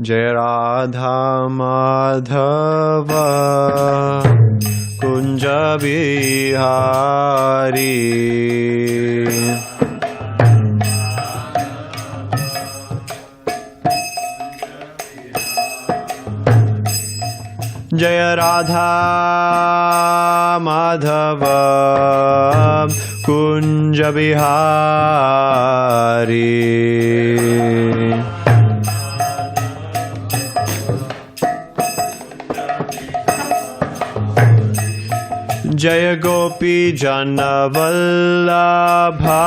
Jaya Radha Madhava Kunja Bihari Jaya Radha Madhava Kunja Bihari Jaya Gopi Jana Vallabha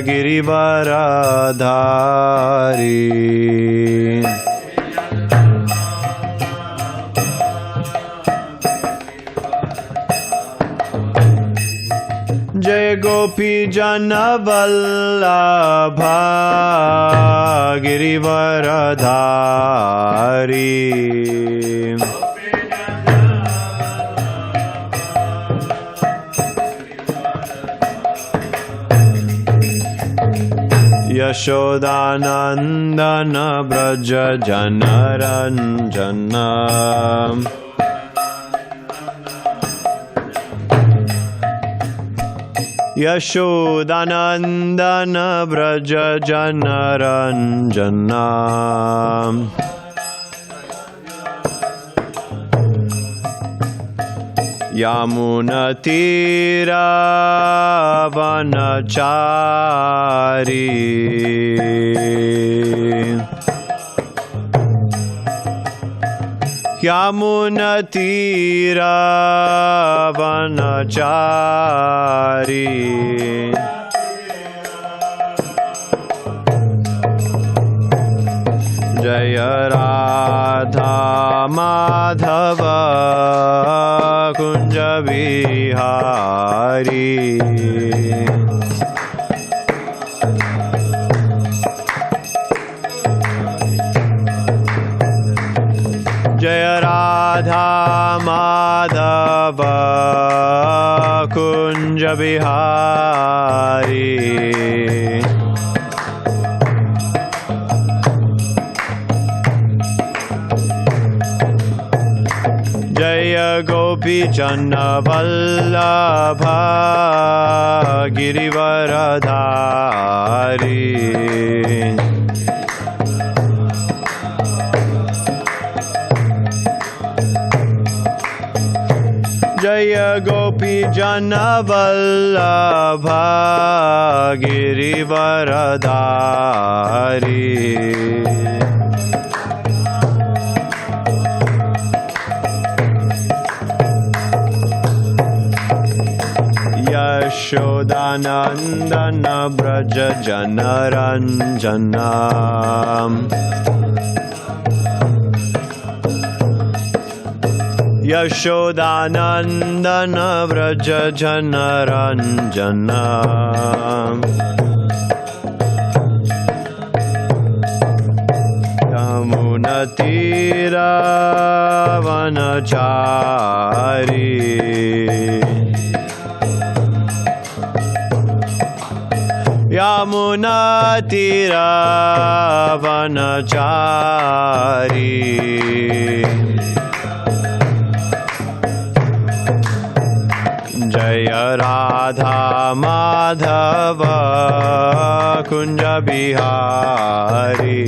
Girivardhari Jaya Gopi Jana Vallabha Girivardhari Yaśodā Nandana Braja Janaranjana Yaśodā Nandana Braja Janaranjana Yamuna Tira Vanachari Yamuna Tira Vanachari Jaya Radha Madhava Kunja Bihari Jaya Radha Madhava Kunja Bihari Jaya Gopi Jana Vallabha Girivardhari Jaya Gopi Jana Vallabha Girivardhari Yaśodā Nandana Braja Janaranjana Yaśodā Nandana Braja Janaranjana Yamuna Tira Vanachari Yamuna Tira Vanachari Jaya Radha Madhava Kunja Bihari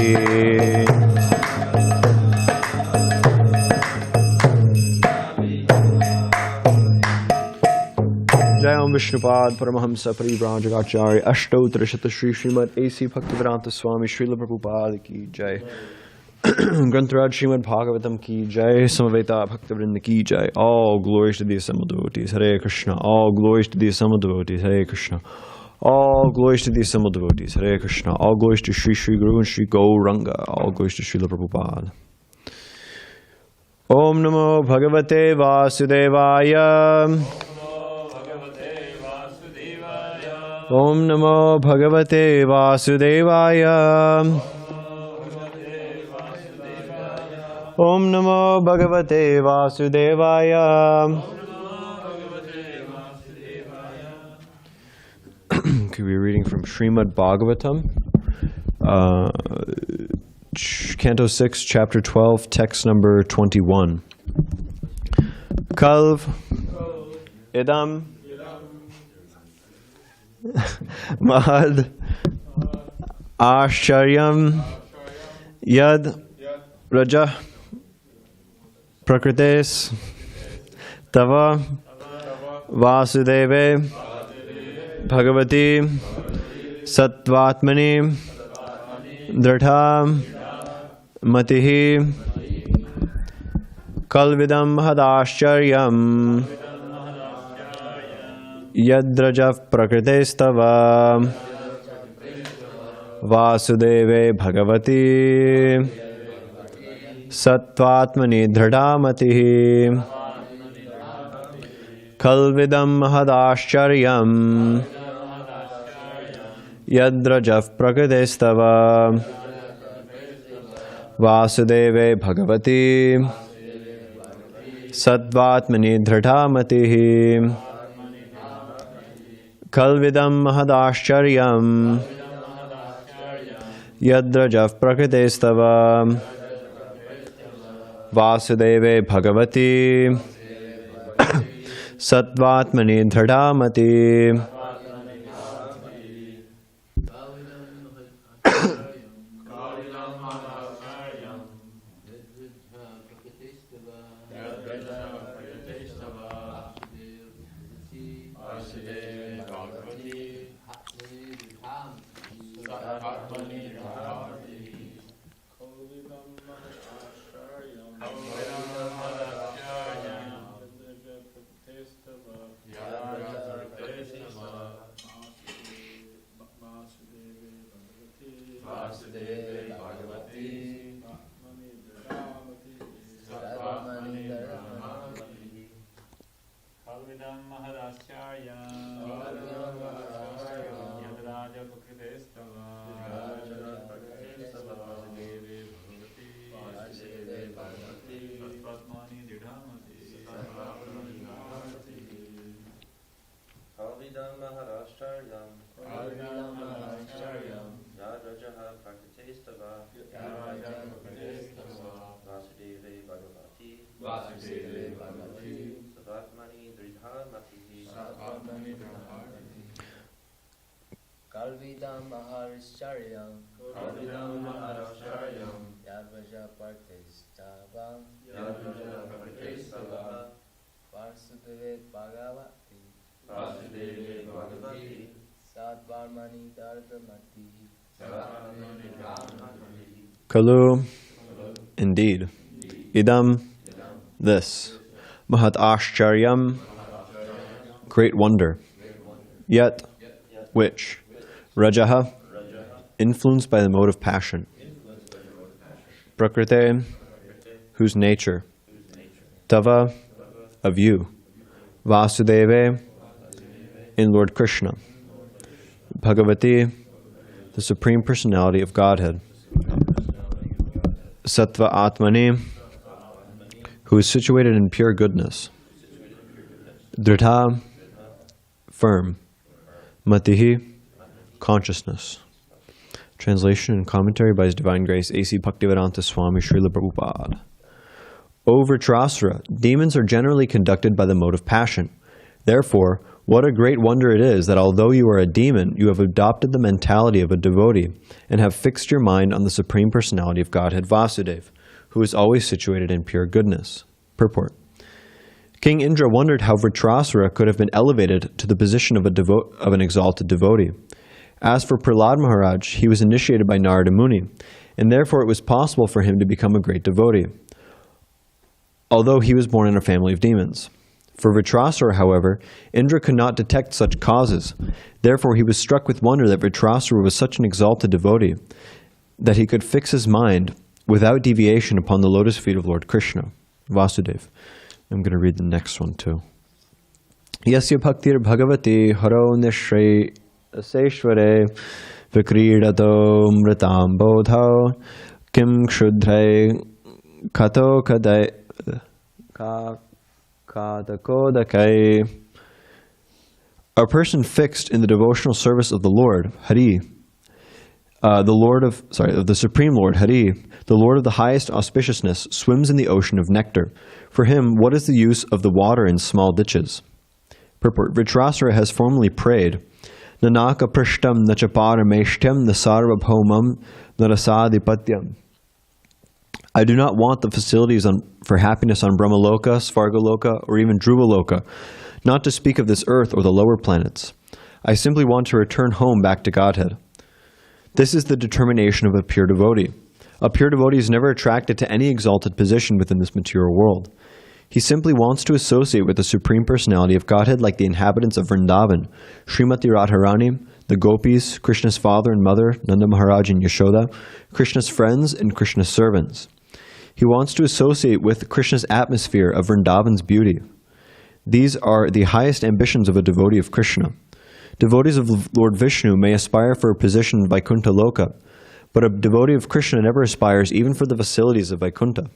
Jayam Vishnupad Paramahamsa Parivrajagacharya Ashtottara Shata Shri Srimad A.C. Bhaktivedanta Swami Srila Prabhupada Ki Jai Grantaraj Srimad Bhagavatam Ki Jai Samaveta Bhaktivinoda Ki Jai. All glories to the assembled devotees. Hare Krishna. All glories to the assembled devotees. Hare Krishna. All glories to the assembled devotees. Hare Krishna. All glories to Sri Sri Guru and Sri Gauranga. All glories to Srila Prabhupada. Om Namo Bhagavate Vasudevaya. Om Namo Bhagavate Vasudevaya. Om Namo Bhagavate Vasudevaya. Okay, we're reading from Srimad Bhagavatam, Canto 6, Chapter 12, text number 21. Kalv idam mahad ashcharyam yad raja prakrites tava vasudeve bhagavati sattvatmani dritha matihi kalvidam mahadashcharyam yadrajav prakritestava vasudeve bhagavati sattvatmani dridhamatihi kalvidam mahadashcharyam yadrajav prakritestava vasudeve bhagavati sattvatmani dridhamatihi kalvidam mahadashcharyam yadrajav prakritestava vasudeve bhagavati sattvatmani dridhamatihi Kalvidam Mahārāścaryam Yadvaja Partestavam Vasudeve Bhagavati Sadvarmani Dardamati. Kalu, indeed. Idam, this. Mahat Ashcharyam, great wonder. Yet, which? Rajaha, influenced by the mode of passion. Prakrite, whose nature. Tava, of you. Vasudeve, in Lord Krishna. Bhagavati, the Supreme Personality of Godhead. Sattva Atmani, who is situated in pure goodness. Dritha, firm. Matihi, consciousness. Translation and commentary by His Divine Grace A.C. Bhaktivedanta Swami Srila Prabhupada. O Vritrasura, demons are generally conducted by the mode of passion. Therefore, what a great wonder it is that although you are a demon, you have adopted the mentality of a devotee and have fixed your mind on the Supreme Personality of Godhead Vasudeva, who is always situated in pure goodness. Purport. King Indra wondered how Vritrasura could have been elevated to the position of an exalted devotee. As for Prahlad Maharaj, he was initiated by Narada Muni, and therefore it was possible for him to become a great devotee, although he was born in a family of demons. For Vritrasura, however, Indra could not detect such causes. Therefore he was struck with wonder that Vritrasura was such an exalted devotee that he could fix his mind without deviation upon the lotus feet of Lord Krishna, Vasudeva. I'm going to read the next one too. Yasya bhaktir bhagavati haro nishray aseshware vikridato mritam bodho kim kshudray kato kadai kadakodakai. A person fixed in the devotional service of the Lord, Hari, the Supreme Lord, Hari, the Lord of the highest auspiciousness, swims in the ocean of nectar. For him, what is the use of the water in small ditches? Purport. Vritrasura has formerly prayed, Nanaka prishtam nachaparameshtam nasarvabhaumam narasadhipatyam. I do not want the facilities for happiness on Brahmaloka, Svargaloka, or even Dhruvaloka, not to speak of this earth or the lower planets. I simply want to return home back to Godhead. This is the determination of a pure devotee. A pure devotee is never attracted to any exalted position within this material world. He simply wants to associate with the Supreme Personality of Godhead like the inhabitants of Vṛndāvana, Śrīmatī Rādhārāṇī, the gopīs, Krishna's father and mother, Nanda Mahārāja and Yaśodā, Krishna's friends, and Krishna's servants. He wants to associate with Krishna's atmosphere of Vṛndāvana's beauty. These are the highest ambitions of a devotee of Krishna. Devotees of Lord Vishnu may aspire for a position in Vaikuntha Loka, but a devotee of Krishna never aspires even for the facilities of Vaikuntha.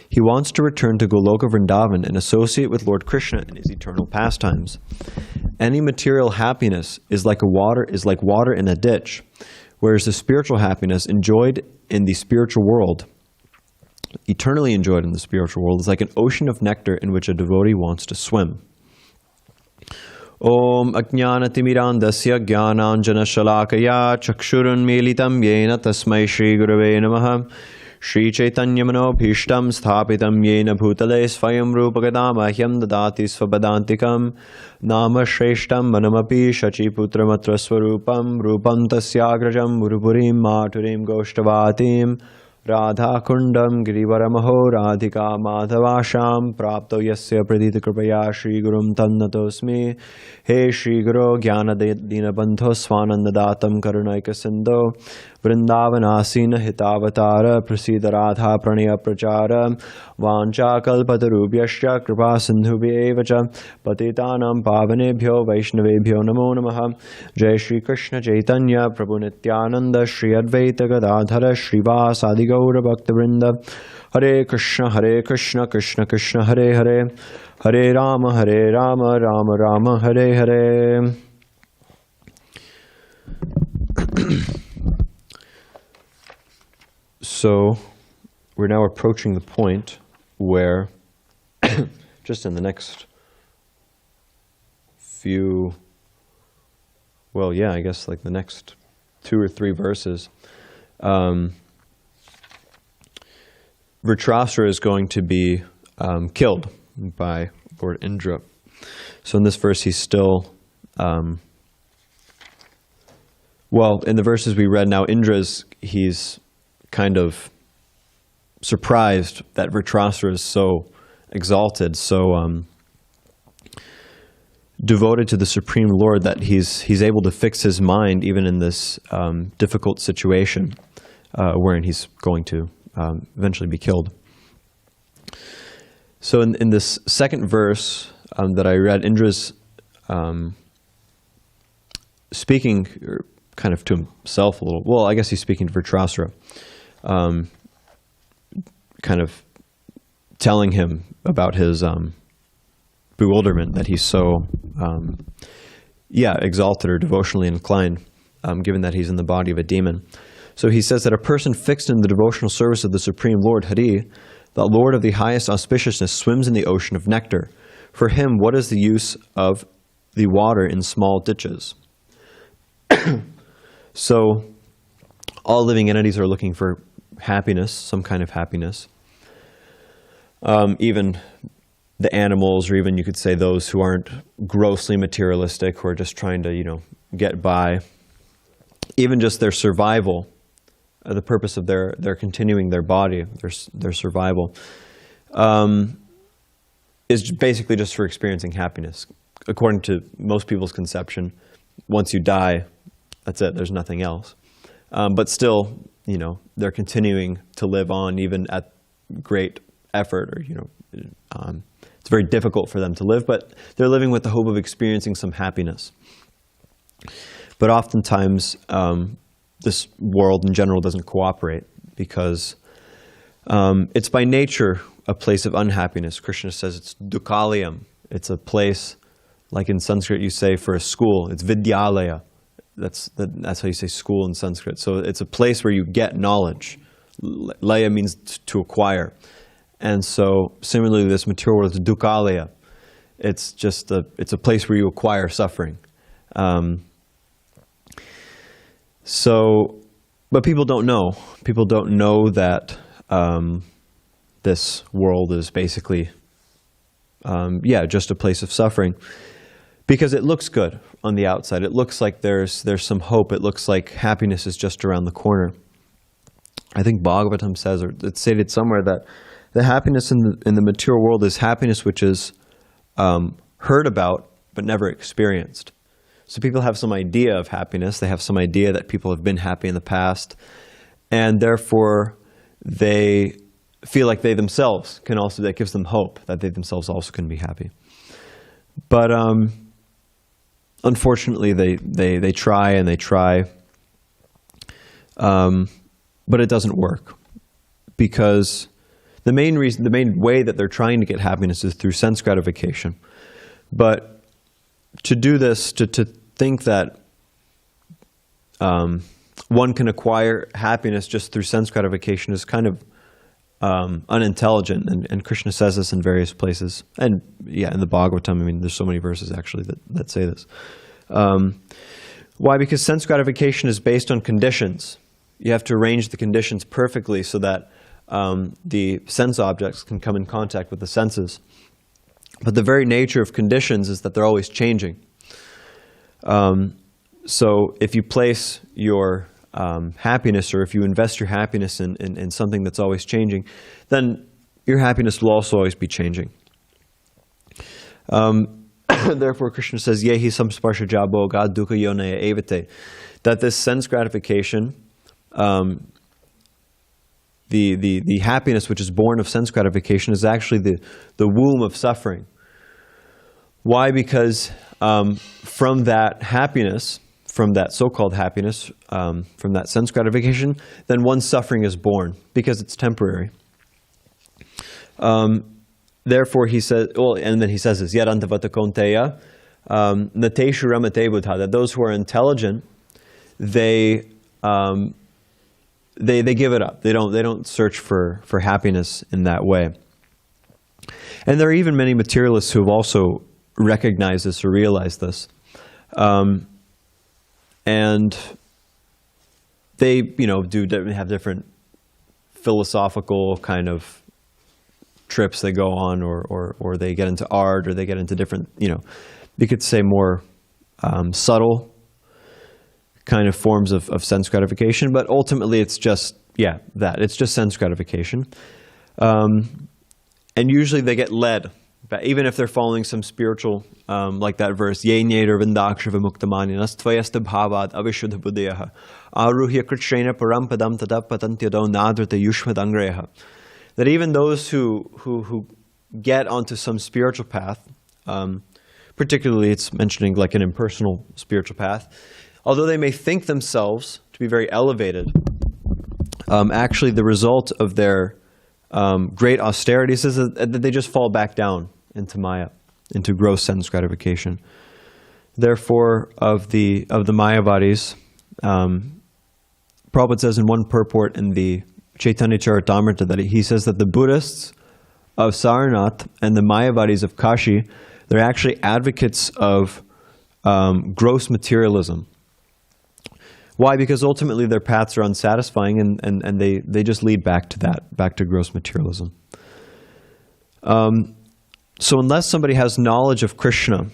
He wants to return to Goloka Vṛndāvana and associate with Lord Krishna in his eternal pastimes. Any material happiness is like water in a ditch, whereas the spiritual happiness enjoyed in the spiritual world, eternally enjoyed in the spiritual world, is like an ocean of nectar in which a devotee wants to swim. Om Ajnanatimidandasya Jnananjana Shalakaya Chakshurunmilitam Yena Tasmai Shri Gurave Namaha Shri Chaitanya Manobhishtam Sthapitam Yena Bhutale Svayam Rupagadamahyam Dadati Svabadantikam Nama Shreshtam Manamapi Shachiputramatra Swarupam Rupam Tasyagrajam Murupurim Maturim Goshtavatim Radha Kundam Girivaramaho Radhika Madhavasham Prapto Yasya Pradita Kripaya Shri Gurum Tannatosmi He Shri Guru Jnana Dina Bandho Swananda Datam Karunaika Sindho Vṛndāvanasina Hitavatara Prasida Radha Pranaya Prachara Vancha Kalpatarubhyascha Kripa Sindhubhyevacha Patitanam Pavanebhyo Vaishnavebhyo Namo Namaha Jai Shri Krishna Chaitanya Prabhu Nityananda Shri Advaita Gadadhara Shrivasadi Gaura Bhakta Vrinda Hare Krishna Krishna Krishna Hare Hare Hare Rama Rama Rama Hare Hare. So we're now approaching the point where just in the next few, I guess like the next 2 or 3 verses, Vritrasura is going to be killed by Lord Indra. So in this verse he's still, in the verses we read now, he's kind of surprised that Vritrasura is so exalted, so devoted to the Supreme Lord, that he's able to fix his mind even in this difficult situation wherein he's going to eventually be killed. So in this second verse that I read, Indra's speaking kind of to himself a little. Well, I guess he's speaking to Vritrasura, kind of telling him about his bewilderment that he's so exalted or devotionally inclined, given that he's in the body of a demon. So he says that a person fixed in the devotional service of the Supreme Lord, Hari, the Lord of the highest auspiciousness, swims in the ocean of nectar. For him, what is the use of the water in small ditches? So all living entities are looking for happiness, some kind of happiness. Even the animals, or even you could say those who aren't grossly materialistic, who are just trying to, get by. Even just their survival, the purpose of their continuing their body, their survival, is basically just for experiencing happiness. According to most people's conception, once you die, that's it, there's nothing else. But still, they're continuing to live on even at great effort, or, it's very difficult for them to live, but they're living with the hope of experiencing some happiness. But oftentimes, this world in general doesn't cooperate because it's by nature a place of unhappiness. Krishna says it's dukkhalayam. It's a place, like in Sanskrit you say for a school, it's vidyalaya. That's how you say school in Sanskrit. So it's a place where you get knowledge. Laya means to acquire. And so similarly, this material world is dukkhalaya. It's just it's a place where you acquire suffering. But people don't know. People don't know that this world is basically, just a place of suffering. Because it looks good on the outside. It looks like there's some hope. It looks like happiness is just around the corner. I think Bhagavatam says, or it's stated somewhere, that the happiness in the material world is happiness which is heard about but never experienced. So people have some idea of happiness. They have some idea that people have been happy in the past, and therefore they feel like they themselves can also, that gives them hope that they themselves also can be happy. But unfortunately, they try and they try, but it doesn't work, because the main way that they're trying to get happiness is through sense gratification. But to do this, to think that one can acquire happiness just through sense gratification is kind of unintelligent, and Krishna says this in various places, and in the Bhagavatam. I mean, there's so many verses actually that say this. Why? Because sense gratification is based on conditions. You have to arrange the conditions perfectly so that the sense objects can come in contact with the senses. But the very nature of conditions is that they're always changing. So if you place your happiness, or if you invest your happiness in something that's always changing, then your happiness will also always be changing. Therefore, Krishna says, Yehi samsparsha jabo ga dukkha yonaya evate, that this sense gratification, the happiness which is born of sense gratification, is actually the womb of suffering. Why? Because from that happiness, from that so-called happiness, from that sense gratification, then one suffering is born, because it's temporary. Therefore, he says, and then he says this, Yad antavata konteya, nateshu ramate buddha, that those who are intelligent, they give it up. They don't search for happiness in that way. And there are even many materialists who have also recognized this or realized this. And they, have different philosophical kind of trips they go on, or they get into art, or they get into different, you could say more subtle kind of forms of sense gratification. But ultimately it's just, it's just sense gratification. And usually they get led, even if they're following some spiritual, like that verse, Ye neder vindakshava muktamaninas tvayasta bhavad avishuddha buddhayaha aruhya Kṛṣṇa parampadam tadapatantyado nadrata yushmadangreha. That even those who get onto some spiritual path, particularly it's mentioning like an impersonal spiritual path, although they may think themselves to be very elevated, actually the result of their great austerities is that they just fall back down into Maya, into gross sense gratification. Therefore, of the Mayavadis, Prabhupada says in one purport in the Chaitanya Charitamrita that he says that the Buddhists of Sarnath and the Mayavadis of Kashi, they're actually advocates of gross materialism. Why? Because ultimately their paths are unsatisfying, and they just lead back to that, back to gross materialism. So unless somebody has knowledge of Krishna,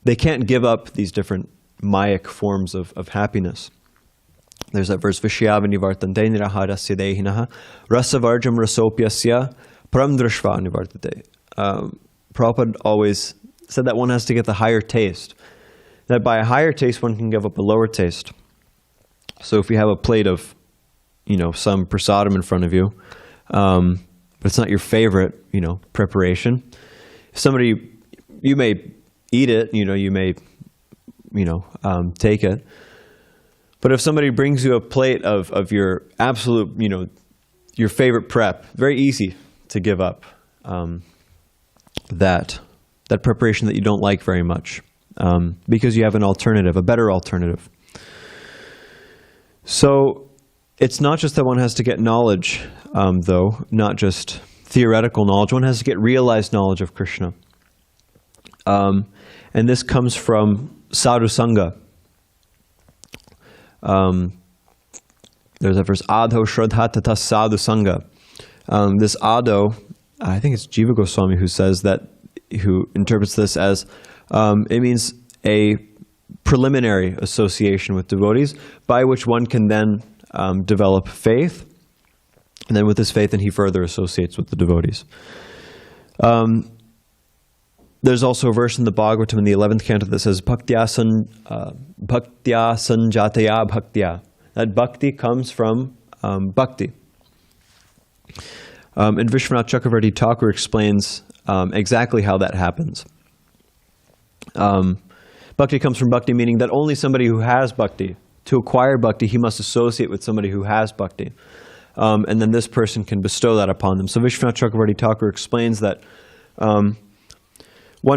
they can't give up these different Mayic forms of happiness. There's that verse, Vishyavani vartante niraharasya dehinaha rasavarjam rasopyasya paramdrashva nivartate. Prabhupada always said that one has to get the higher taste. That by a higher taste, one can give up a lower taste. So if you have a plate of, some prasadam in front of you, but it's not your favorite, preparation, you may eat it, you may, take it. But if somebody brings you a plate of your absolute, your favorite prep, very easy to give up that preparation that you don't like very much. because you have an alternative, a better alternative. So it's not just that one has to get knowledge, though, not just theoretical knowledge. One has to get realized knowledge of Krishna. And this comes from sadhu sangha. There's that verse, Adho Shraddha Tata Sadhu Sangha. This Adho, I think it's Jiva Goswami who says that, who interprets this as, it means a preliminary association with devotees by which one can then develop faith. And then with this faith, then he further associates with the devotees. There's also a verse in the Bhagavatam in the 11th canto that says, Bhaktya sanjataya bhaktya. That bhakti comes from bhakti. And Vishwanath Chakravarti Thakur explains exactly how that happens. Bhakti comes from bhakti, meaning that only somebody who has bhakti, to acquire bhakti, he must associate with somebody who has bhakti. And then this person can bestow that upon them. So Vishwanath Chakravarti Thakur explains that one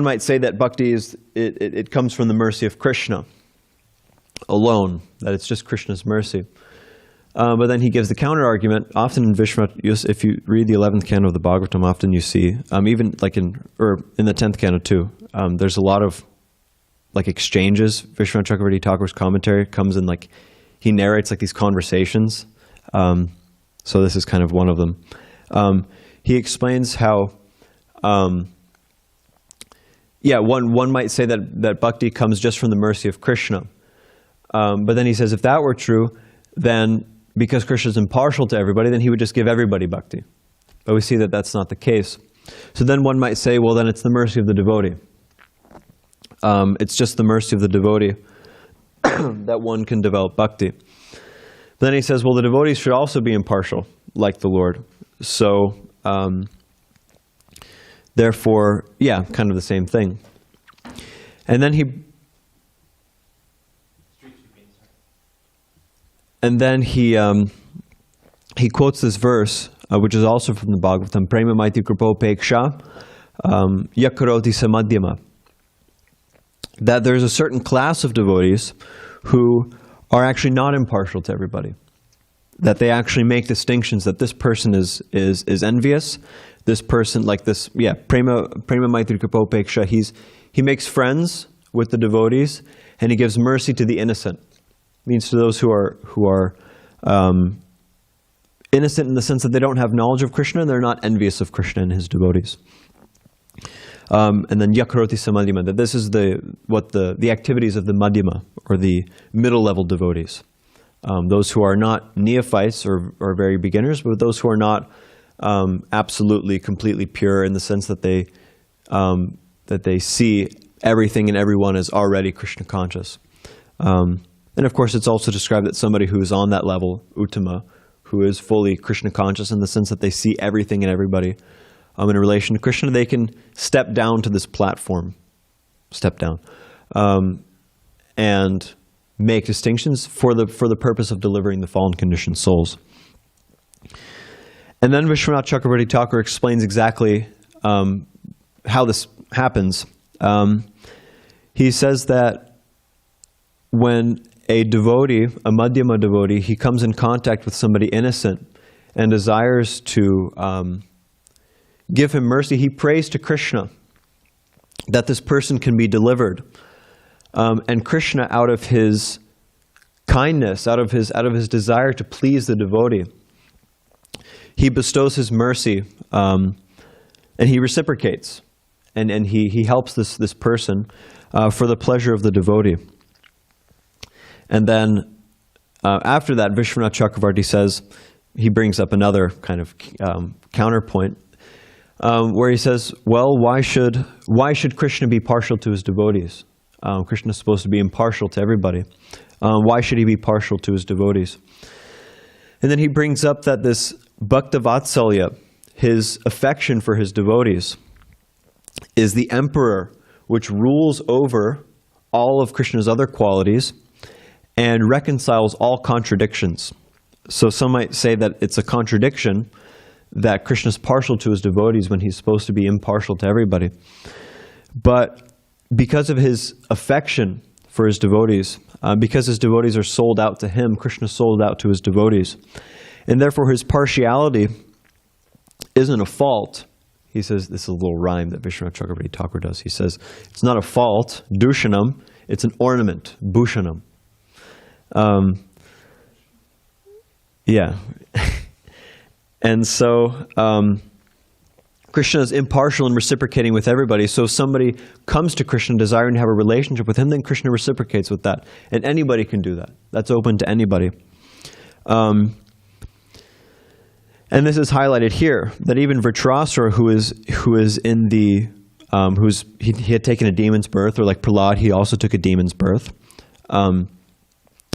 might say that bhakti it comes from the mercy of Krishna alone, that it's just Krishna's mercy. But then he gives the counter argument. Often in Vishwanath, if you read the 11th canto of the Bhagavatam, often you see, even like in the 10th canto too, there's a lot of like exchanges. Vishwanath Chakravarti Thakur's commentary comes in, like he narrates like these conversations. So this is kind of one of them. He explains how, one might say that bhakti comes just from the mercy of Krishna. But then he says, if that were true, then because Krishna is impartial to everybody, then he would just give everybody bhakti. But we see that that's not the case. So then one might say, well, then it's the mercy of the devotee. It's just the mercy of the devotee that one can develop bhakti. Then he says, well, the devotees should also be impartial, like the Lord. So, therefore, kind of the same thing. And then he quotes this verse, which is also from the Bhagavatam, Prema Maiti Kripopeksha Yakaroti Samadhyama. That there's a certain class of devotees who are actually not impartial to everybody. That they actually make distinctions, that this person is envious, this person, like this, Prema Maitri Kripopeksha, he makes friends with the devotees, and he gives mercy to the innocent. Means to those who are innocent in the sense that they don't have knowledge of Krishna, and they're not envious of Krishna and his devotees. And then yakaroti samadhyama, that this is the activities of the madhyama, or the middle level devotees. Those who are not neophytes or very beginners, but those who are not absolutely, completely pure in the sense that they see everything and everyone as already Krishna conscious. And of course, it's also described that somebody who is on that level, uttama, who is fully Krishna conscious in the sense that they see everything and everybody in relation to Krishna, they can step down to this platform, and make distinctions for the purpose of delivering the fallen conditioned souls. And then Vishwanath Chakravarti Thakur explains exactly how this happens. He says that when a devotee, a madhyama devotee, he comes in contact with somebody innocent and desires to give him mercy, he prays to Krishna that this person can be delivered. And Krishna, out of his kindness, out of his desire to please the devotee, he bestows his mercy, and he reciprocates, and he helps this person for the pleasure of the devotee. And then after that, Vishwanath Chakravarti says, he brings up another kind of counterpoint, where he says, well, why should Krishna be partial to his devotees? Krishna is supposed to be impartial to everybody. Why should he be partial to his devotees? And then he brings up that this Bhakta Vatsalya, his affection for his devotees, is the emperor which rules over all of Krishna's other qualities and reconciles all contradictions. So some might say that it's a contradiction that Krishna is partial to his devotees when he's supposed to be impartial to everybody. But because of his affection for his devotees, because his devotees are sold out to him, Krishna is sold out to his devotees. And therefore his partiality isn't a fault. He says, this is a little rhyme that Vishwanath Chakravarti Thakur does. He says, it's not a fault, dushanam, it's an ornament, bhushanam. Yeah. And so Krishna is impartial and reciprocating with everybody. So if somebody comes to Krishna desiring to have a relationship with him, then Krishna reciprocates with that. And anybody can do that. That's open to anybody. And this is highlighted here, that even Vritrasura, who is in the, he had taken a demon's birth, or like Prahlad, he also took a demon's birth.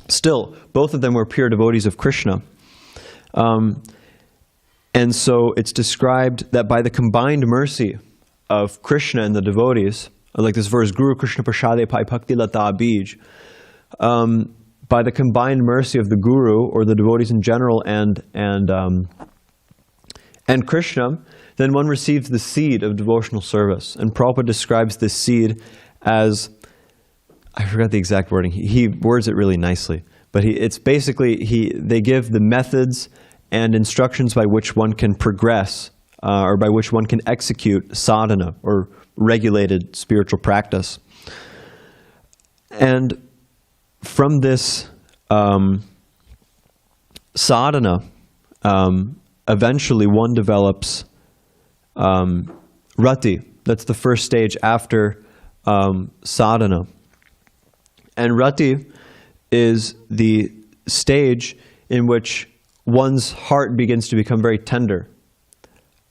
Still, both of them were pure devotees of Krishna. And so it's described that by the combined mercy of Krishna and the devotees, like this verse, Guru Krishna Prasade Pai Bhakti Lata Bij, by the combined mercy of the Guru, or the devotees in general, and Krishna, then one receives the seed of devotional service. And Prabhupada describes this seed as, I forgot the exact wording, he words it really nicely, but it's basically, they give the methods and instructions by which one can progress, or by which one can execute sadhana, or regulated spiritual practice. And from this sadhana, eventually one develops rati. That's the first stage after sadhana. And rati is the stage in which one's heart begins to become very tender.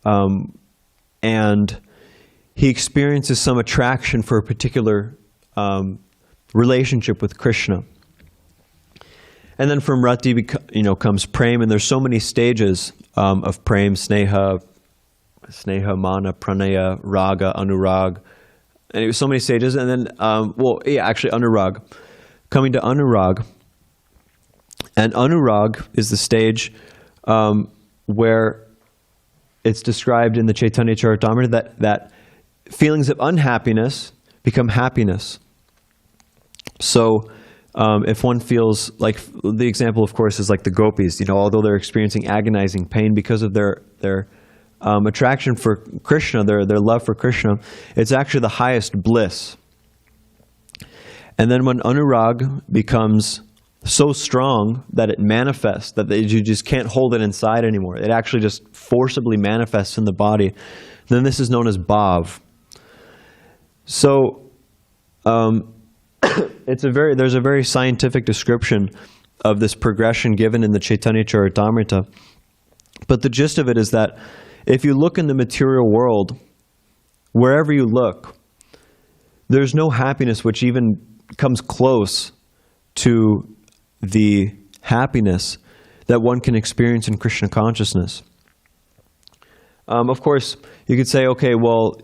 And he experiences some attraction for a particular relationship with Krishna. And then from rati, comes prem, and there's so many stages of prem: sneha, mana, pranaya, raga, anurag. And it was so many stages. And then, anurag. Coming to anurag. And anurag is the stage where it's described in the Chaitanya Charitamrita that feelings of unhappiness become happiness. So if one feels like, the example of course is like the gopīs, although they're experiencing agonizing pain because of their attraction for Krishna, their love for Krishna, it's actually the highest bliss. And then when anurag becomes so strong that it manifests, that you just can't hold it inside anymore, it actually just forcibly manifests in the body, then this is known as bhav. So there's a very scientific description of this progression given in the Chaitanya Charitamrita. But the gist of it is that if you look in the material world, wherever you look, there's no happiness which even comes close to the happiness that one can experience in Krishna consciousness. Of course, you could say, okay, well,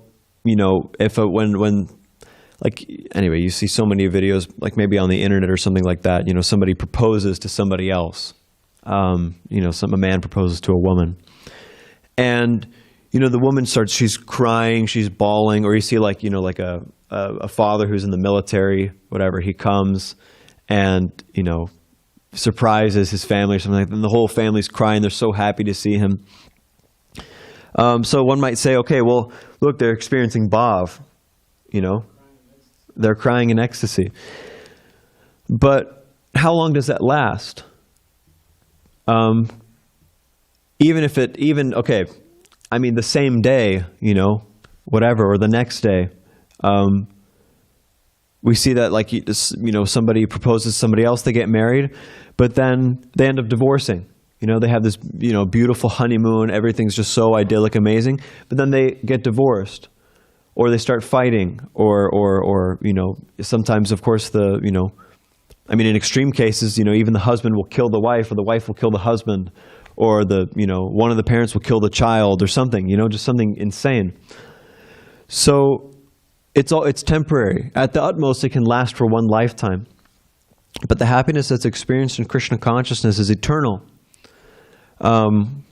anyway, you see so many videos, like maybe on the internet or something like that, somebody proposes to somebody else. A man proposes to a woman. And, the woman she's crying, she's bawling, or you see a father who's in the military, whatever, he comes and, surprises his family or something like that, and the whole family's crying, they're so happy to see him. So one might say, okay, well, look, they're experiencing bhav, they're crying in ecstasy. But how long does that last? The same day, whatever, or the next day, we see that somebody proposes to somebody else, they get married, but then they end up divorcing. They have this, beautiful honeymoon, everything's just so idyllic, amazing, but then they get divorced, or they start fighting, or sometimes, of course, in extreme cases, even the husband will kill the wife, or the wife will kill the husband, or one of the parents will kill the child, or something, just something insane. So it's temporary. At the utmost, it can last for one lifetime. But the happiness that's experienced in Krishna consciousness is eternal. And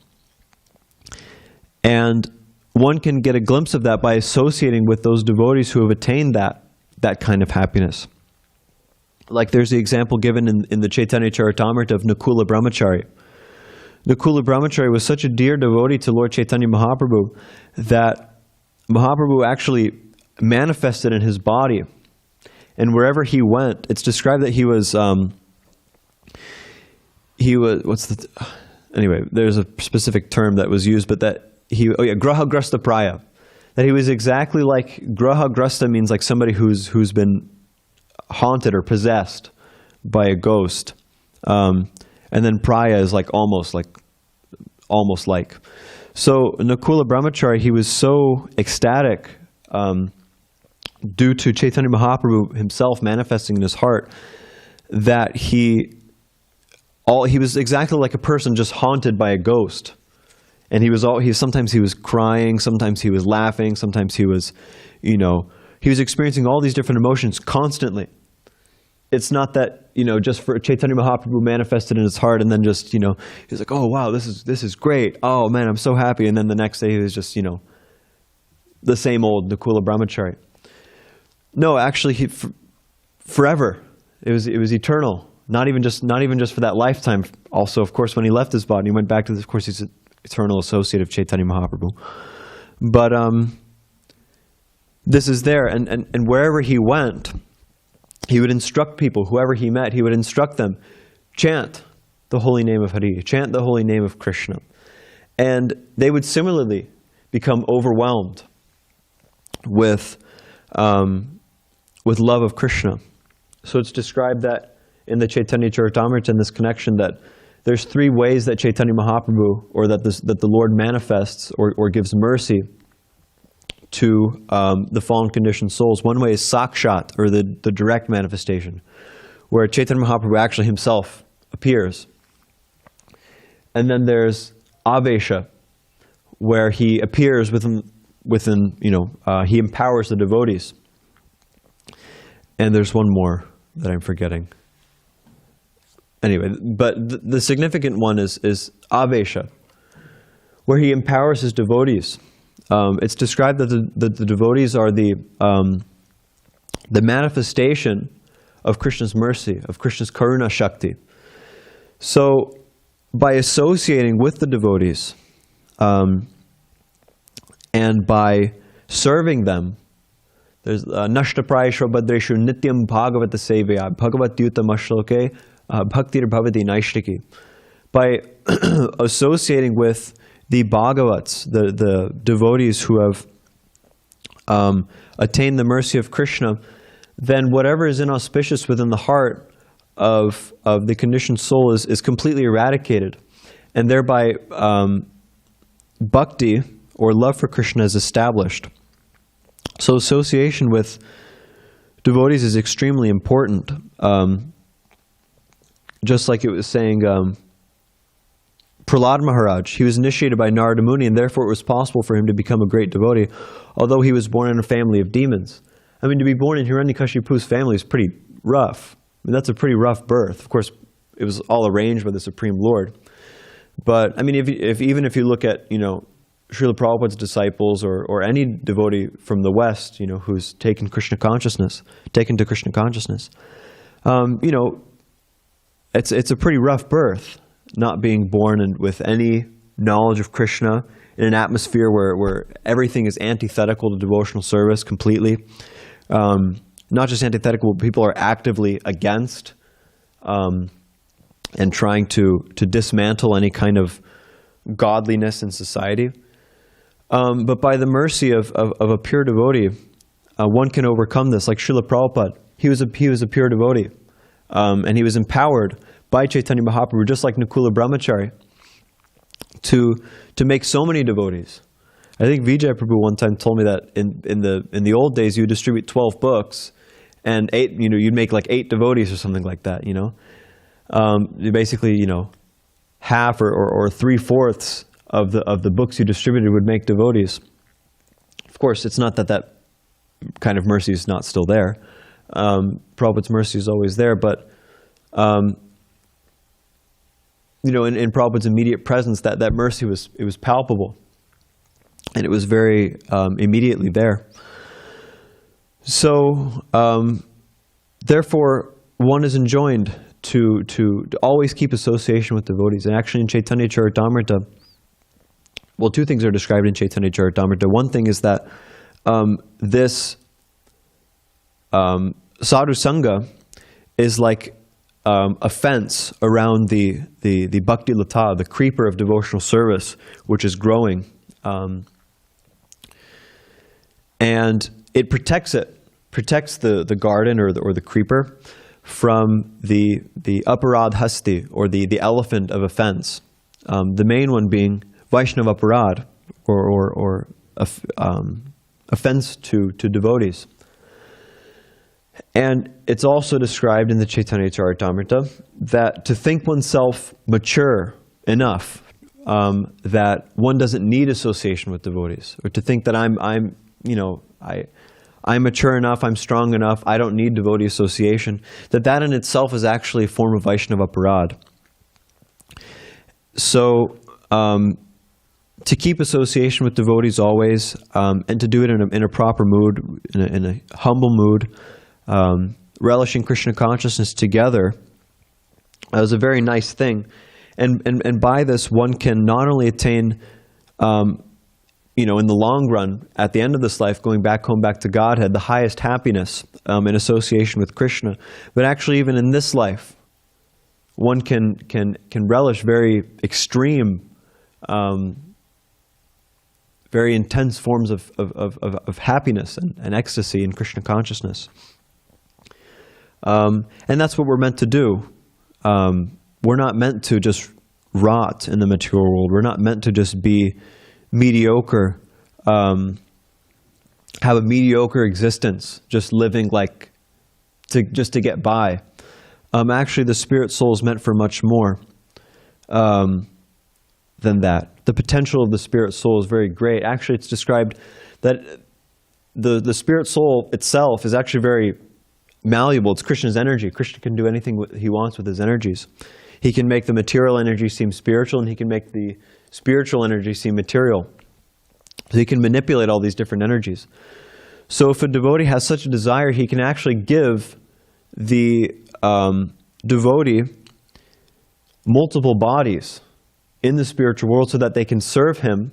one can get a glimpse of that by associating with those devotees who have attained that that kind of happiness. Like there's the example given in the Chaitanya Charitamrita of Nakula Brahmachari. Nakula Brahmachari was such a dear devotee to Lord Chaitanya Mahaprabhu that Mahaprabhu actually manifested in his body. And wherever he went, it's described that anyway, there's a specific term that was used, but that Graha Grasta Praya. That he was exactly like, Graha Grasta means like somebody who's been haunted or possessed by a ghost. And then Praya is like almost like. So Nakula Brahmachari, he was so ecstatic due to Chaitanya Mahaprabhu himself manifesting in his heart that he was exactly like a person just haunted by a ghost. And sometimes he was crying, sometimes he was laughing, sometimes he was experiencing all these different emotions constantly. It's not that, just for Chaitanya Mahaprabhu manifested in his heart and then just, he's like, oh wow, this is great. Oh man, I'm so happy. And then the next day he was just, the same old Nakula Brahmachari. No, actually, forever. It was eternal. Not even just for that lifetime. Also, of course, when he left his body, he went back to this. Of course, he's an eternal associate of Chaitanya Mahaprabhu. But this is there, and wherever he went, he would instruct people. Whoever he met, he would instruct them, chant the holy name of Hari, chant the holy name of Krishna, and they would similarly become overwhelmed with love of Krishna. So it's described that in the Chaitanya Charitamrita, in this connection, that there's three ways that Chaitanya Mahaprabhu, or that the Lord manifests or gives mercy to the fallen conditioned souls. One way is sakshat, or the direct manifestation, where Chaitanya Mahaprabhu actually himself appears. And then there's avesha, where he appears within he empowers the devotees. And there's one more that I'm forgetting. Anyway, but the significant one is avesha, where he empowers his devotees. It's described that the devotees are the manifestation of Krishna's mercy, of Krishna's karuna shakti. So by associating with the devotees and by serving them, there's nashtaprayasho badreshu nityam bhagavata sevaya bhagavatyuta mashloke bhaktir bhavati naishtiki. By associating with the Bhagavats, the devotees who have attained the mercy of Krishna, then whatever is inauspicious within the heart of the conditioned soul is completely eradicated. And thereby bhakti, or love for Krishna, is established. So association with devotees is extremely important. Just like it was saying, Prahlad Maharaj, he was initiated by Narada Muni, and therefore it was possible for him to become a great devotee, although he was born in a family of demons. I mean, to be born in Hiranyakashipu's family is pretty rough. I mean, that's a pretty rough birth. Of course, it was all arranged by the Supreme Lord. But, I mean, even if you look at, Srila Prabhupada's disciples or any devotee from the West, who's taken to Krishna consciousness, it's a pretty rough birth, not being born with any knowledge of Krishna in an atmosphere where everything is antithetical to devotional service completely. Not just antithetical, but people are actively against and trying to dismantle any kind of godliness in society. But by the mercy of a pure devotee, one can overcome this. Like Srila Prabhupada, he was a pure devotee, and he was empowered by Chaitanya Mahaprabhu, just like Nakula Brahmachari, to make so many devotees. I think Vijay Prabhu one time told me that in the old days you would distribute 12 books, and you'd make like 8 devotees or something like that. You basically half or 3/4 of the books you distributed would make devotees. Of course, it's not that kind of mercy is not still there. Prabhupada's mercy is always there, but in Prabhupada's immediate presence, that mercy was palpable, and it was very immediately there. So, therefore, one is enjoined to always keep association with devotees. And actually in Chaitanya Charitamrita, well, two things are described in Chaitanya Charitamrita. One thing is that this sadhu sangha is like a fence around the bhakti lata, the creeper of devotional service, which is growing. And it protects the garden or the creeper from the aparad hasti, or the elephant of offense. The main one being Vaishnava aparad, or offense to devotees. And it's also described in the Chaitanya Charitamrita that to think oneself mature enough that one doesn't need association with devotees, or to think that I'm mature enough, I'm strong enough, I don't need devotee association, that in itself is actually a form of Vaishnava aparad. So, to keep association with devotees always, and to do it in a proper mood, in a humble mood, relishing Krishna consciousness together, is a very nice thing. And by this, one can not only attain, in the long run, at the end of this life, going back home, back to Godhead, the highest happiness in association with Krishna, but actually even in this life, one can relish very extreme, very intense forms of happiness and ecstasy in Krishna consciousness. And that's what we're meant to do. We're not meant to just rot in the material world. We're not meant to just be mediocre, have a mediocre existence, just living just to get by. Actually, the spirit soul is meant for much more than that. The potential of the spirit soul is very great. Actually, it's described that the spirit soul itself is actually very malleable. It's Krishna's energy. Krishna can do anything he wants with his energies. He can make the material energy seem spiritual, and he can make the spiritual energy seem material. So he can manipulate all these different energies. So if a devotee has such a desire, he can actually give the devotee multiple bodies in the spiritual world so that they can serve him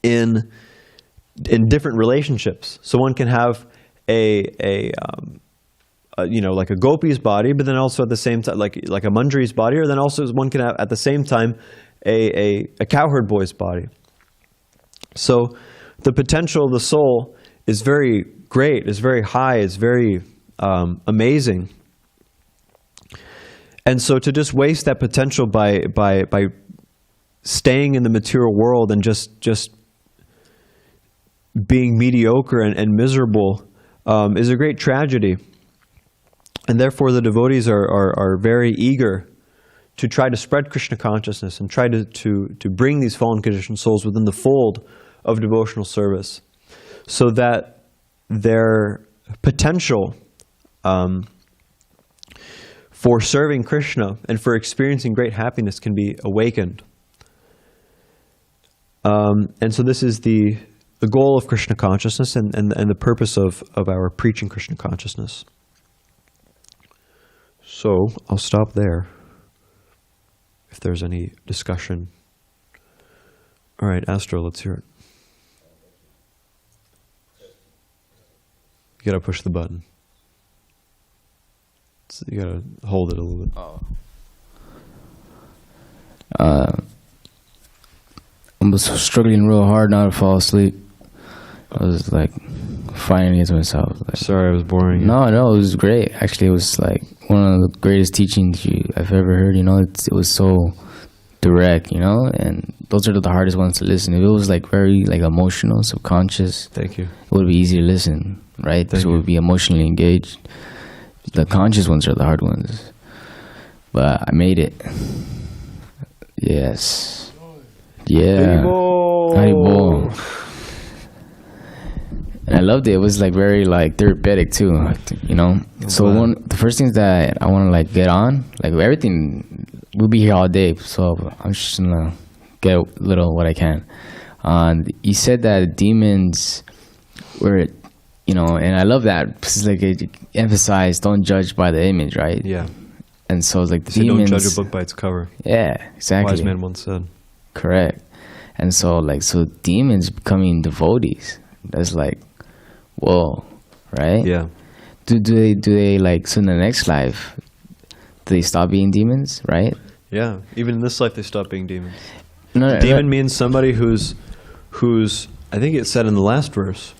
in different relationships. So one can have like a gopī's body, but then also at the same time like a mandari's body, or then also one can have at the same time a cowherd boy's body. So the potential of the soul is very great, is very high, is very amazing. And so to just waste that potential by staying in the material world and just being mediocre and miserable is a great tragedy. And therefore the devotees are very eager to try to spread Krishna consciousness and try to bring these fallen conditioned souls within the fold of devotional service, so that their potential for serving Krishna and for experiencing great happiness can be awakened. And so this is the goal of Krishna consciousness and the purpose of our preaching Krishna consciousness. So I'll stop there if there's any discussion. All right, Astro, let's hear it. You gotta push the button. You gotta hold it a little bit. I was struggling real hard not to fall asleep. I was like fighting against myself. Like, sorry, I was boring you. No, it was great. Actually, it was like one of the greatest teachings I've ever heard. It was so direct, and those are the hardest ones to listen. If it was like very emotional, subconscious, thank you, it would be easy to listen, right? Because it would be emotionally engaged. The conscious ones are the hard ones. But I made it. Yes. Yeah. Haribol. And I loved it. It was very therapeutic too, So the first things that I want to get on, everything, we'll be here all day. So I'm just gonna get a little what I can. He said that demons were, you know, and I love that because like it emphasized don't judge by the image, right? Yeah. And so it's like They say demons. don't judge a book by its cover. Yeah, exactly. Wise man once said. Correct. And so like demons becoming devotees. That's like, whoa, right? Yeah. Do they like, so in the next life, do they stop being demons, right? Yeah. Even in this life, they stop being demons. No, Demon means somebody who's. I think it said in the last verse.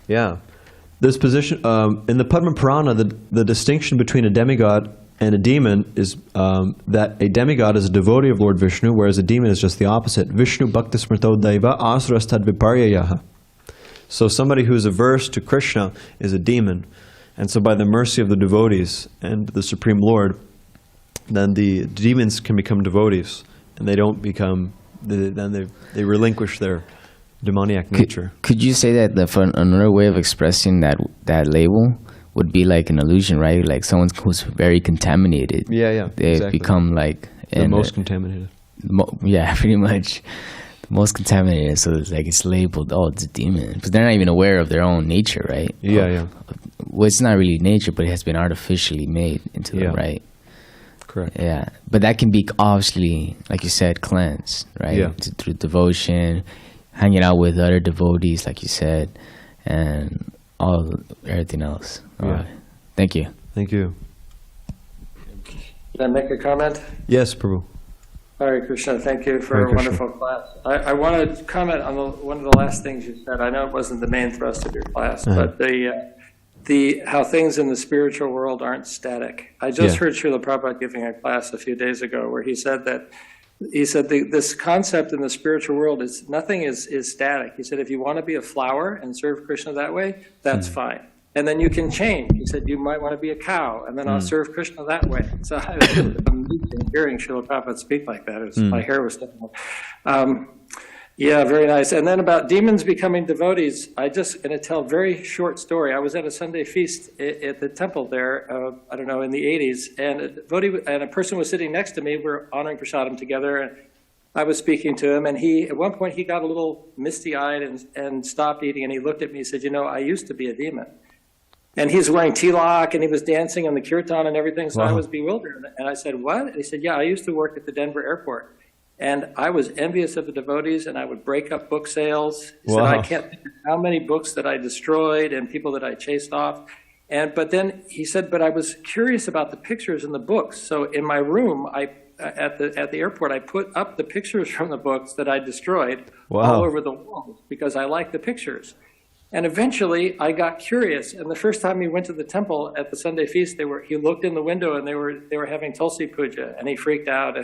Yeah. This position in the Padma Purana, the distinction between a demigod and a demon is that a demigod is a devotee of Lord Vishnu, whereas a demon is just the opposite. Vishnu bhakti smrto daiva asrastad viparyayaha. So somebody who is averse to Krishna is a demon. And so by the mercy of the devotees and the Supreme Lord, then the demons can become devotees. And they don't become, then they relinquish their demoniac nature. Could you say that for another way of expressing that label would be like an illusion, right? Like someone who's very contaminated. Yeah, they exactly. become like The most contaminated. Yeah, pretty much the most contaminated. So it's like it's labeled, oh, it's a demon, but they're not even aware of their own nature, right? Yeah. Well, it's not really nature, but it has been artificially made into them, right? Correct. Yeah, but that can be obviously, like you said, cleansed, right? Yeah. Through devotion, hanging out with other devotees, like you said, and everything else. All right. Thank you. Thank you. Can I make a comment? Yes, Prabhu. Hare Krishna, thank you for Hare a Krishna. wonderful class. I want to comment on one of the last things you said. I know it wasn't the main thrust of your class, but the how things in the spiritual world aren't static. I just heard Srila Prabhupada giving a class a few days ago where he said this concept in the spiritual world is nothing is static. He said if you want to be a flower and serve Krishna that way, that's fine. And then you can change. He said you might want to be a cow, and then I'll serve Krishna that way. So I was amazing hearing Srila Prabhupada speak like that. My hair was standing up. Yeah, very nice. And then about demons becoming devotees, I'm going to tell a very short story. I was at a Sunday feast at the temple there, I don't know, in the 80s, and a devotee and a person was sitting next to me. We're honoring prasadam together, and I was speaking to him, and at one point he got a little misty-eyed and stopped eating, and he looked at me and said, I used to be a demon. And he's wearing tilak, and he was dancing on the kirtan and everything, so I was bewildered. And I said, what? And he said, yeah, I used to work at the Denver airport. And I was envious of the devotees, and I would break up book sales. He said, I can't think of how many books that I destroyed and people that I chased off. But then he said, but I was curious about the pictures in the books. So in my room, at the airport, I put up the pictures from the books that I destroyed all over the walls because I liked the pictures. And eventually, I got curious. And the first time he went to the temple at the Sunday feast, he looked in the window, and they were having Tulsi Puja, and he freaked out.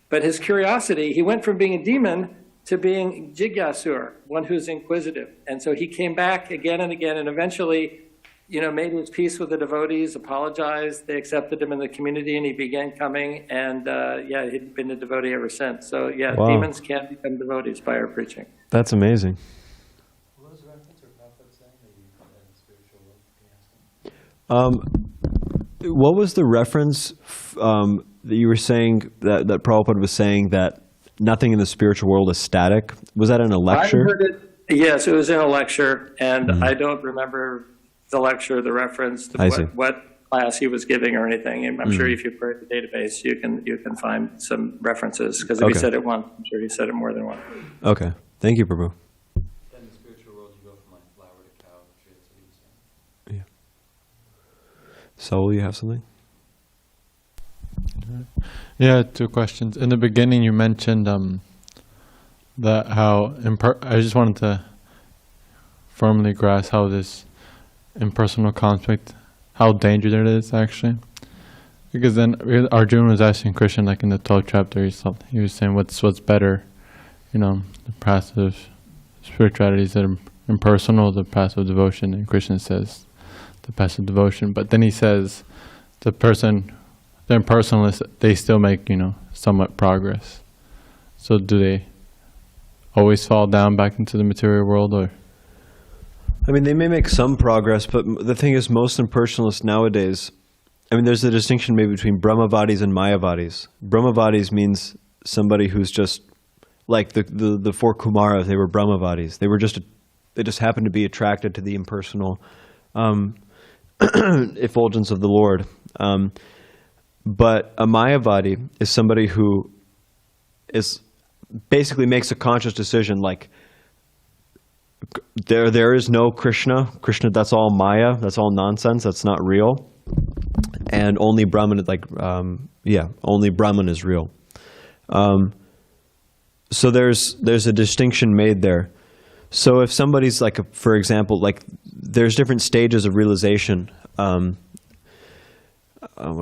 But his curiosity, he went from being a demon to being Jigyasur, one who's inquisitive. And so he came back again and again, and eventually, made his peace with the devotees, apologized. They accepted him in the community, and he began coming. And he'd been a devotee ever since. So demons can become devotees by our preaching. That's amazing. What was the reference or Prabhupada saying that you in the spiritual world? What was the reference that you were saying that Prabhupada was saying that nothing in the spiritual world is static? Was that in a lecture? I heard it. Yes, it was in a lecture, and I don't remember the lecture, the reference to what class he was giving or anything. And I'm sure if you query the database, you can find some references, because if he said it once, I'm sure he said it more than once. Okay. Thank you, Prabhu. In the spiritual world, you go from like flower to cow. Yeah. Saul, you have something? Yeah, two questions. In the beginning, you mentioned that how I just wanted to firmly grasp how this impersonal conflict, how dangerous it is actually. Because then Arjuna was asking Krishna, like in the 12th chapter, he was saying what's better, the passive spirituality is that impersonal, the passive devotion, and Krishna says the passive devotion. But then he says the impersonalists, they still make, somewhat progress. So do they always fall down back into the material world, or? I mean, they may make some progress, but the thing is, most impersonalists nowadays, there's a distinction maybe between Brahmavadis and Mayavadis. Brahmavadis means somebody who's just, like the four Kumaras, they were Brahmavadis. They were just They just happen to be attracted to the impersonal effulgence of the Lord. But a Mayavadi is somebody who is basically makes a conscious decision, like there is no Krishna. Krishna, that's all Maya. That's all nonsense. That's not real. And only Brahman, only Brahman is real. So there's a distinction made there. So if somebody's like, for example, like there's different stages of realization. What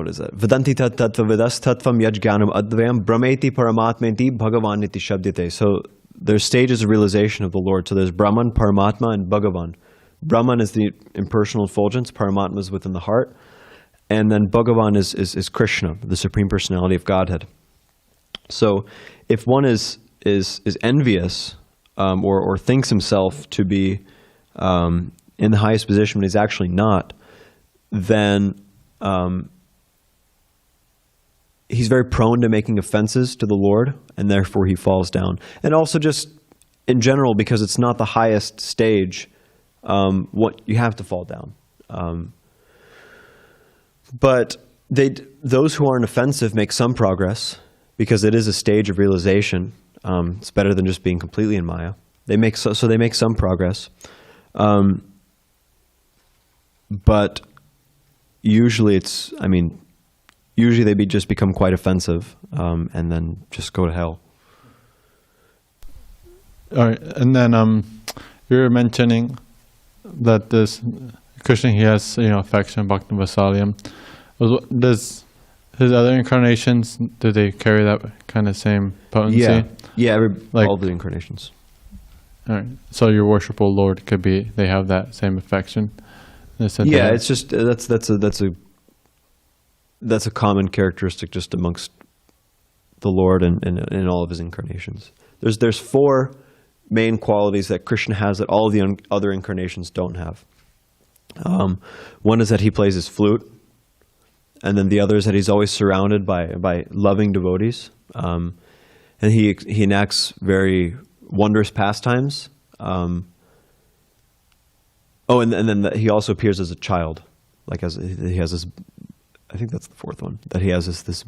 is that? Vedanti tattva vedas tattvam yajganam advayam brahmeti paramatmeti bhagavaniti shabdite. So there's stages of realization of the Lord. So there's Brahman, Paramatma, and Bhagavan. Brahman is the impersonal effulgence. Paramatma is within the heart. And then Bhagavan is Krishna, the Supreme Personality of Godhead. So if one is envious or thinks himself to be in the highest position when he's actually not, then he's very prone to making offenses to the Lord, and therefore he falls down. And also just in general, because it's not the highest stage, what you have to fall down. But those who aren't offensive make some progress, because it is a stage of realization. It's better than just being completely in Maya. They make they make some progress. But usually usually they just become quite offensive, and then just go to hell. All right, and then you were mentioning that this Krishna, he has affection, Bhakti Vasalyam. Does his other incarnations, do they carry that kind of same potency? Yeah, all the incarnations. All right, so your worshipful Lord they have that same affection. Yeah, it's just that's a common characteristic just amongst the Lord and in all of his incarnations. There's four main qualities that Krishna has that all the other incarnations don't have. One is that he plays his flute, and then the other is that he's always surrounded by loving devotees, and he enacts very wondrous pastimes. And then he also appears as a child, like he has this. I think that's the fourth one, that he has this.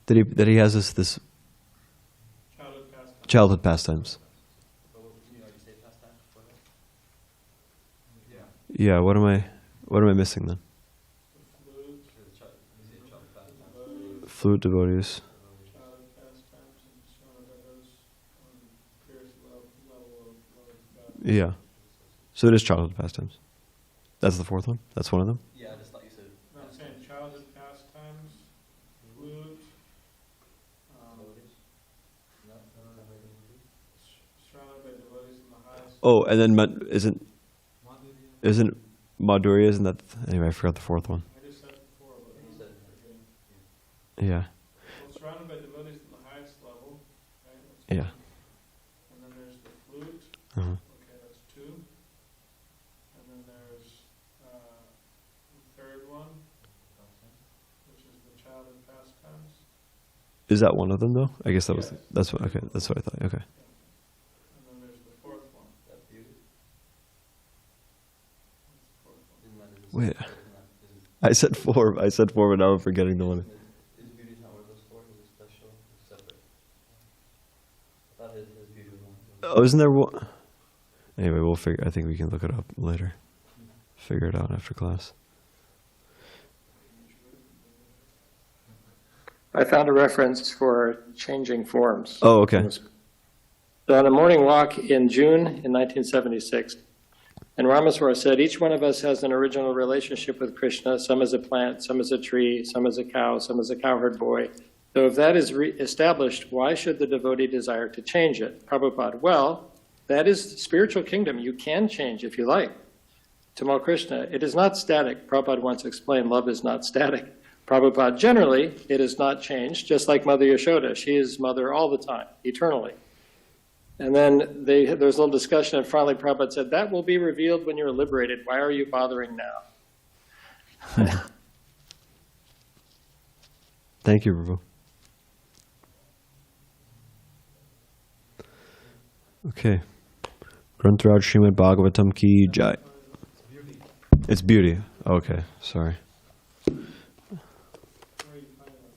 That he has this childhood pastimes. Yeah, what am I missing then? Flute devotees. Yeah. So it is childhood pastimes. That's the fourth one? That's one of them? Yeah, I just thought you said. No, I'm saying childhood pastimes, flute, surrounded by devotees in the highest. Oh, and then isn't Madhurya, isn't that... Anyway, I forgot the fourth one. I just said four, but you said Yeah. well, surrounded by devotees in the highest level, right? That's Yeah. one. And then there's the flute. Uh-huh. Okay, that's two. And then there's the third one, which is the childhood pastimes. Is that one of them, though? I guess Yes. that's what I thought. Okay. And then there's the fourth one. That's beauty. That's the fourth one. Isn't that his, Wait. isn't that his, I said four, but now I'm forgetting the one. his beauty is not one of those four? Is it special? It's separate. I thought his beauty was one. Oh, isn't there one? Anyway, I think we can look it up later. Figure it out after class. I found a reference for changing forms. Oh, okay. So on a morning walk in June in 1976, and Ramaswara said, each one of us has an original relationship with Krishna, some as a plant, some as a tree, some as a cow, some as a cowherd boy. So if that is established, why should the devotee desire to change it? Prabhupada, well, that is the spiritual kingdom. You can change if you like. Tamal Krishna, it is not static. Prabhupada once explained, love is not static. Prabhupada, generally, it is not changed, just like Mother Yaśodā. She is mother all the time, eternally. And then there was a little discussion, and finally Prabhupada said, that will be revealed when you're liberated. Why are you bothering now? Thank you, Prabhu. Okay. Grantaraj Srimad Bhagavatam ki jai. It's beauty. Okay, sorry. Where you find it.